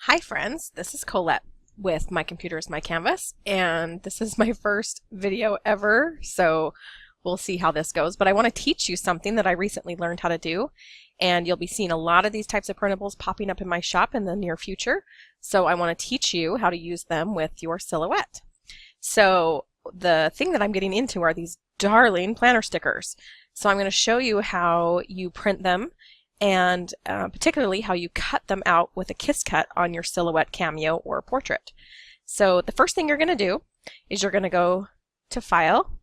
Hi friends, this is Colette with My Computer is My Canvas, and this is my first video ever, so we'll see how this goes. But I want to teach you something that I recently learned how to do, and you'll be seeing a lot of these types of printables popping up in my shop in the near future. So I want to teach you how to use them with your silhouette. So the thing that I'm getting into are these darling planner stickers. So I'm going to show you how you print them, and particularly how you cut them out with a kiss cut on your silhouette, cameo, or portrait. So the first thing you're going to do is you're going to go to File,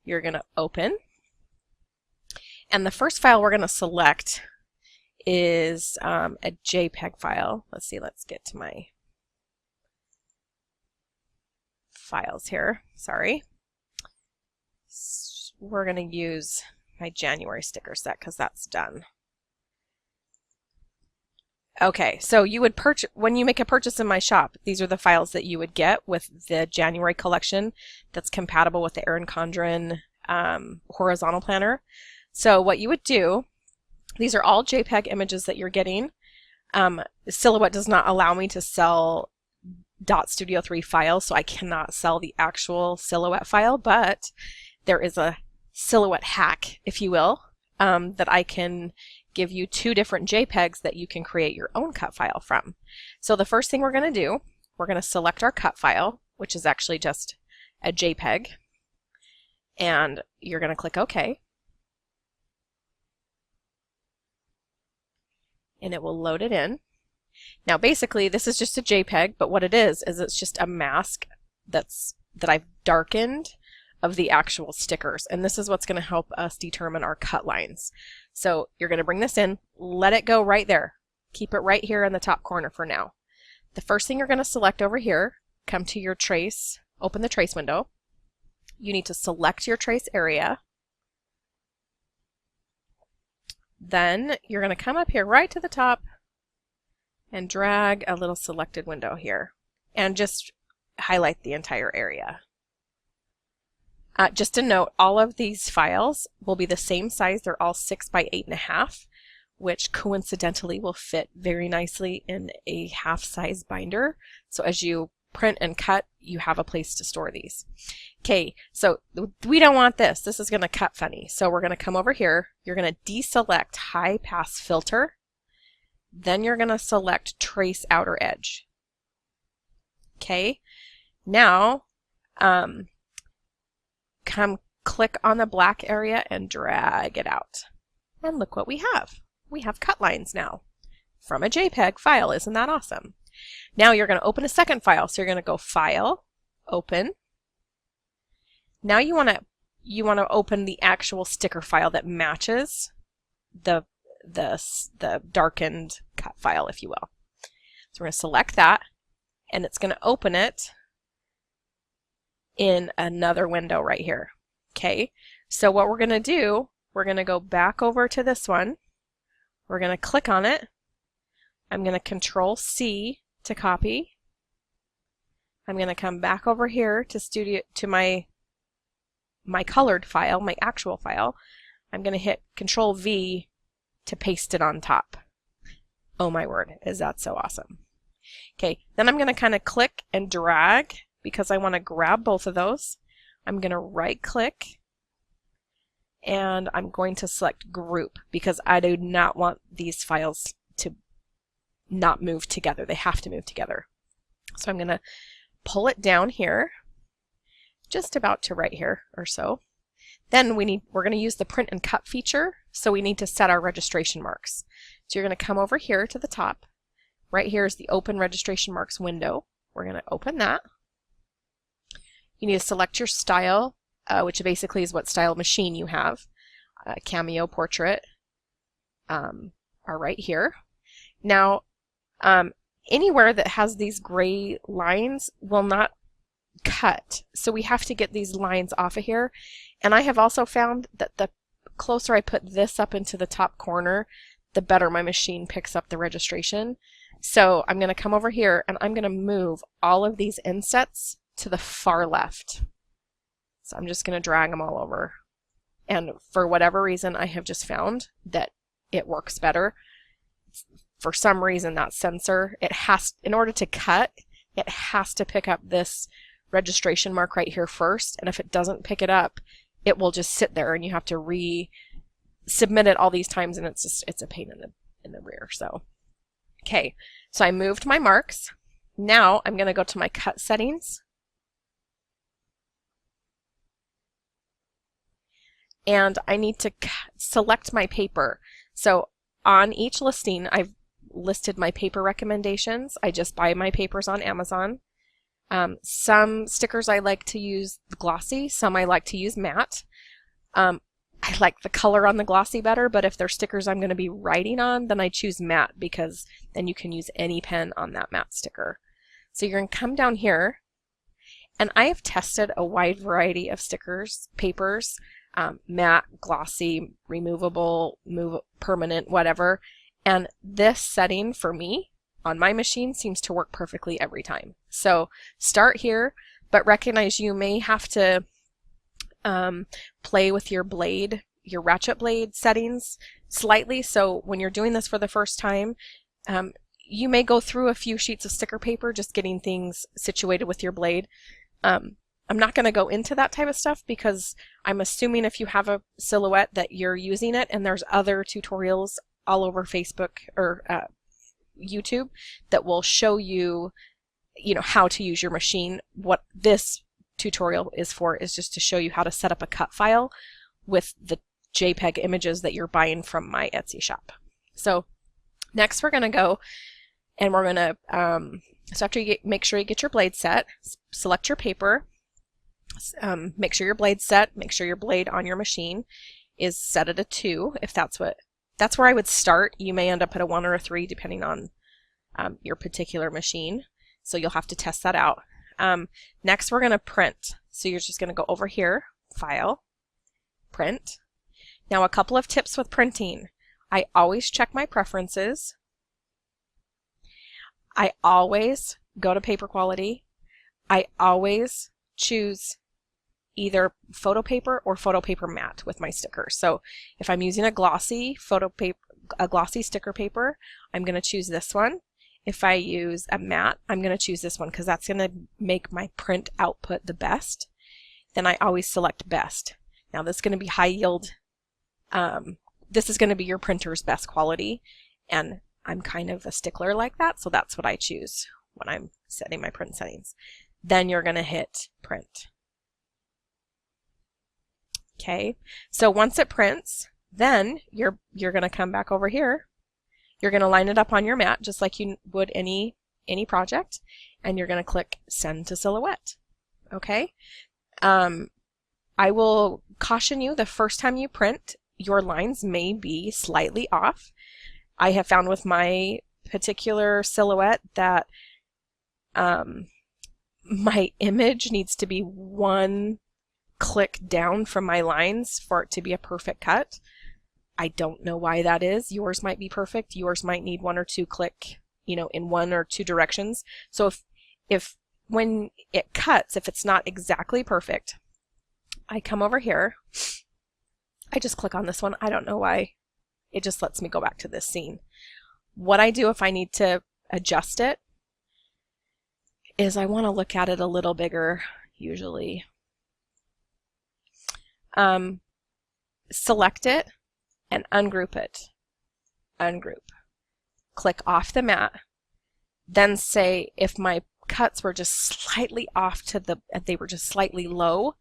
you're going to Open, and the first file we're going to select is a JPEG file. Let's see, let's get to my files here. Sorry. We're going to use my January sticker set because that's done. Okay, so you would purchase, when you make a purchase in my shop, these are the files that you would get with the January collection that's compatible with the Erin Condren horizontal planner. So what you would do, these are all JPEG images that you're getting. Silhouette does not allow me to sell .studio 3 files, so I cannot sell the actual Silhouette file, but there is a Silhouette hack, if you will, that I can give you two different JPEGs that you can create your own cut file from. So the first thing we're going to do, we're going to select our cut file, which is actually just a JPEG, and you're going to click OK, and it will load it in. Now basically this is just a JPEG, but what it is it's just a mask that I've darkened of the actual stickers, and this is what's going to help us determine our cut lines. So you're going to bring this in, let it go right there, keep it right here in the top corner for now. The first thing you're going to select over here, come to your trace, open the trace window. You need to select your trace area. Then you're going to come up here right to the top and drag a little selected window here and just highlight the entire area. Just a note, all of these files will be the same size. They're all 6 by 8.5, which coincidentally will fit very nicely in a half-size binder. So as you print and cut, you have a place to store these. Okay, so we don't want this. This is going to cut funny. So we're going to come over here. You're going to deselect High Pass Filter. Then you're going to select Trace Outer Edge. Okay, now come click on the black area and drag it out. And look what we have. We have cut lines now from a JPEG file. Isn't that awesome? Now you're going to open a second file. So you're going to go File, Open. Now you want to open the actual sticker file that matches the darkened cut file, if you will. So we're going to select that, and it's going to open it in another window right here. Okay, so what we're going to do, we're going to go back over to this one. We're going to click on it. I'm going to Control C to copy. I'm going to come back over here to my colored file, my actual file. I'm going to hit Control V to paste it on top. Oh my word, is that so awesome. Okay, then I'm going to kind of click and drag because I want to grab both of those. I'm going to right click and I'm going to select Group because I do not want these files to not move together. They have to move together. So I'm going to pull it down here, just about to right here or so. Then we're going to use the print and cut feature, so we need to set our registration marks. So you're going to come over here to the top. Right here is the Open Registration Marks window. We're going to open that. You need to select your style, which basically is what style machine you have. Cameo, Portrait are right here. Now, anywhere that has these gray lines will not cut, so we have to get these lines off of here. And I have also found that the closer I put this up into the top corner, the better my machine picks up the registration. So I'm going to come over here and I'm going to move all of these insets to the far left. So I'm just going to drag them all over. And for whatever reason, I have just found that it works better. for some reason that sensor, in order to cut, it has to pick up this registration mark right here first, and if it doesn't pick it up, it will just sit there and you have to resubmit it all these times, and it's a pain in the rear. So okay, so I moved my marks. Now I'm going to go to my cut settings, and I need to select my paper. So on each listing, I've listed my paper recommendations. I just buy my papers on Amazon. Some stickers I like to use glossy, some I like to use matte. I like the color on the glossy better, but if they're stickers I'm going to be writing on, then I choose matte, because then you can use any pen on that matte sticker. So you're going to come down here, and I have tested a wide variety of stickers, papers, matte, glossy, removable, permanent, whatever, and this setting for me on my machine seems to work perfectly every time. So start here, but recognize you may have to play with your blade, your ratchet blade settings slightly. So when you're doing this for the first time, you may go through a few sheets of sticker paper just getting things situated with your blade. I'm not going to go into that type of stuff, because I'm assuming if you have a silhouette that you're using it, and there's other tutorials all over Facebook or YouTube that will show you, how to use your machine. What this tutorial is for is just to show you how to set up a cut file with the JPEG images that you're buying from my Etsy shop. So next we're going to go and we're going to, so after you make sure you get your blade set, select your paper, make sure your blade's set, make sure your blade on your machine is set at a 2, if that's where I would start. You may end up at a 1 or a 3 depending on your particular machine. So you'll have to test that out. Next we're going to print. So you're just going to go over here, File, Print. Now a couple of tips with printing. I always check my preferences. I always go to paper quality. I always choose either photo paper or photo paper matte with my stickers. So if I'm using a glossy sticker paper, I'm going to choose this one. If I use a matte, I'm going to choose this one, because that's going to make my print output the best. Then I always select best. Now this is going to be high yield. This is going to be your printer's best quality, and I'm kind of a stickler like that, so that's what I choose when I'm setting my print settings. Then you're going to hit print. Okay, so once it prints, then you're going to come back over here. You're going to line it up on your mat just like you would any project, and you're going to click Send to Silhouette. Okay, I will caution you, the first time you print, your lines may be slightly off. I have found with my particular silhouette that my image needs to be one click down from my lines for it to be a perfect cut. I don't know why that is. Yours might be perfect. Yours might need 1 or 2 click, in 1 or 2 directions. So if when it cuts, if it's not exactly perfect, I come over here, I just click on this one. I don't know why. It just lets me go back to this scene. What I do if I need to adjust it is I want to look at it a little bigger, usually. Select it and ungroup it. Ungroup. Click off the mat. Then say if my cuts were just slightly off they were just slightly low,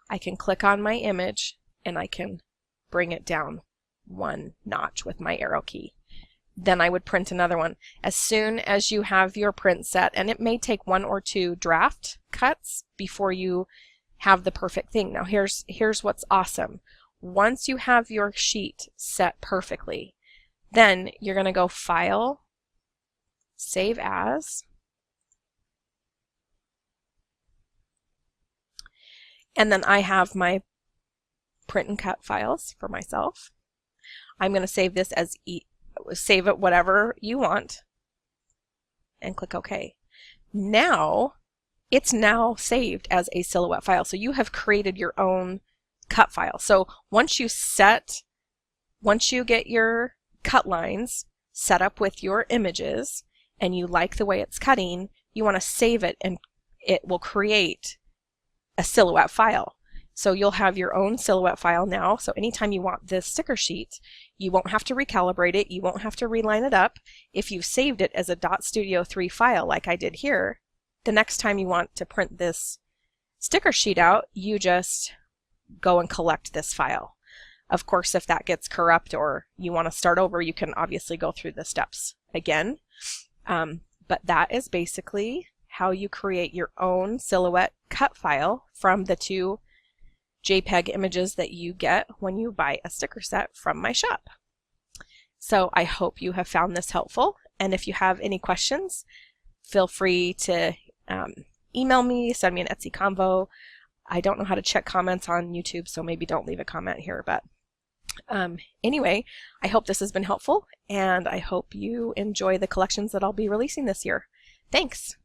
I can click on my image and I can bring it down 1 notch with my arrow key. Then I would print another one. As soon as you have your print set, and it may take 1 or 2 draft cuts before you have the perfect thing. Now here's what's awesome. Once you have your sheet set perfectly, then you're going to go File, Save As, and then I have my print and cut files for myself. I'm going to save this as save it whatever you want and click OK. Now it's now saved as a silhouette file. So you have created your own cut file. So once you get your cut lines set up with your images and you like the way it's cutting, you want to save it and it will create a silhouette file. So you'll have your own silhouette file now. So anytime you want this sticker sheet, you won't have to recalibrate it. You won't have to reline it up. If you've saved it as a .studio 3 file like I did here, the next time you want to print this sticker sheet out, you just go and collect this file. Of course, if that gets corrupt or you want to start over, you can obviously go through the steps again. But that is basically how you create your own silhouette cut file from the 2 JPEG images that you get when you buy a sticker set from my shop. So I hope you have found this helpful, and if you have any questions, feel free to email me, send me an Etsy Convo. I don't know how to check comments on YouTube, so maybe don't leave a comment here, but anyway, I hope this has been helpful, and I hope you enjoy the collections that I'll be releasing this year. Thanks!